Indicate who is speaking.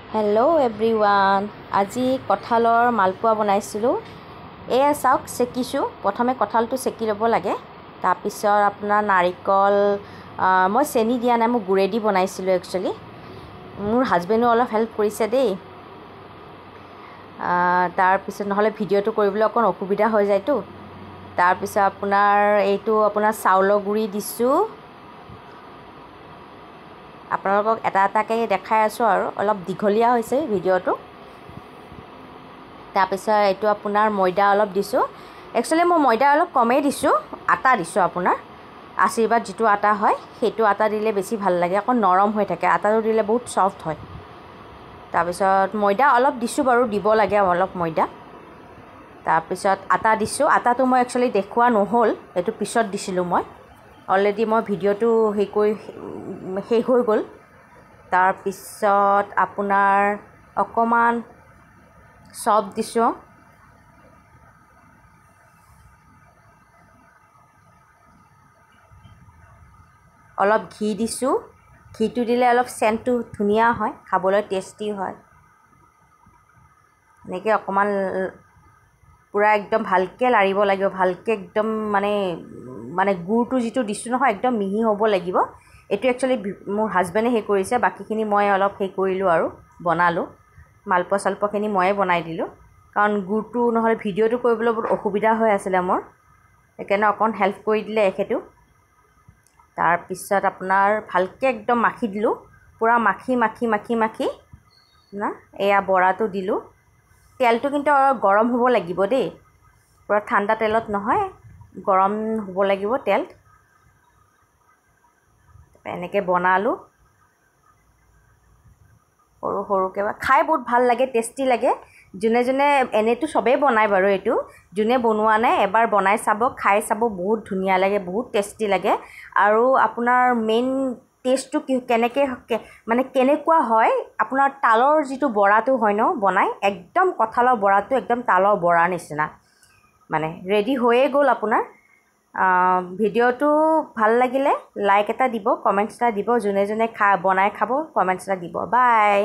Speaker 1: hello' everyone আজি কঁঠালৰ মালপোৱা বনাইছিলোঁ এয়া চাওক চেকিছোঁ প্ৰথমে কঁঠালটো চেকি ল'ব লাগে তাৰপিছত আপোনাৰ নাৰিকল মই চেনি দিয়া নাই মই গুড়েদি বনাইছিলোঁ একচুৱেলি মোৰ হাজবেণ্ডো অলপ হেল্প কৰিছে দেই তাৰপিছত নহ'লে ভিডিঅ'টো কৰিবলৈ অকণ অসুবিধা হৈ যায়তো তাৰপিছত আপোনাৰ এইটো আপোনাৰ চাউলৰ গুড়ি দিছোঁ আপোনালোকক এটা এটাকৈ দেখাই আছোঁ আৰু অলপ দীঘলীয়া হৈছে ভিডিঅ'টো তাৰপিছত এইটো আপোনাৰ ময়দা অলপ দিছোঁ একচুৱেলি মই ময়দা অলপ কমেই দিছোঁ আটা দিছোঁ আপোনাৰ আশীৰ্বাদ যিটো আটা হয় সেইটো আটা দিলে বেছি ভাল লাগে অকণ নৰম হৈ থাকে আটাটো দিলে বহুত ছফ্ট হয় তাৰপিছত ময়দা অলপ দিছোঁ বাৰু দিব লাগে অলপ ময়দা তাৰপিছত আটা দিছোঁ আটাটো মই একচুৱেলি দেখুওৱা নহ'ল এইটো পিছত দিছিলোঁ মই অলৰেডি মই ভিডিঅ'টো শেষ হৈ গ'ল তাৰপিছত আপোনাৰ অকণমান চপ দিছোঁ অলপ ঘি দিছোঁ ঘিটো দিলে অলপ চেণ্টটো ধুনীয়া হয় খাবলৈ টেষ্টি হয় এনেকৈ অকণমান পূৰা একদম ভালকৈ লাৰিব লাগিব ভালকৈ একদম মানে গুড়টো যিটো দিছোঁ নহয় একদম মিহি হ'ব লাগিব এইটো একচুৱেলি মোৰ হাজবেণ্ডে সেই কৰিছে বাকীখিনি মই অলপ সেই কৰিলোঁ আৰু বনালোঁ মালপোৱা চালপোৱাখিনি ময়ে বনাই দিলোঁ কাৰণ গুড়টো নহ'লে ভিডিঅ'টো কৰিবলৈ বহুত অসুবিধা হৈ আছিলে মোৰ সেইকাৰণে অকণ হেল্প কৰি দিলে এখেতেও তাৰপিছত আপোনাৰ ভালকৈ একদম মাখি দিলোঁ পূৰা মাখি না এয়া বৰাটো দিলোঁ তেলটো কিন্তু গৰম হ'ব লাগিব দেই পূৰা ঠাণ্ডা তেলত নহয় গৰম হ'ব লাগিব তেল এনেকৈ বনালোঁ সৰু সৰুকৈ খাই বহুত ভাল লাগে টেষ্টি লাগে যোনে যোনে এনেইতো চবেই বনায় বাৰু এইটো যোনে বনোৱা নাই এবাৰ বনাই চাব খাই চাব বহুত ধুনীয়া লাগে বহুত টেষ্টি লাগে আৰু আপোনাৰ মেইন টেষ্টটো কেনেকুৱা হয় আপোনাৰ তালৰ যিটো বৰাটো হয় ন বনাই একদম কঁঠালৰ বৰাটো একদম তালৰ বৰাৰ নিচিনা মানে ৰেডি হৈয়ে গ'ল আপোনাৰ ভিডিঅ'টো ভাল লাগিলে লাইক এটা দিব কমেণ্টছ এটা দিব যোনে যোনে বনাই খাব কমেণ্টছ এটা দিব বাই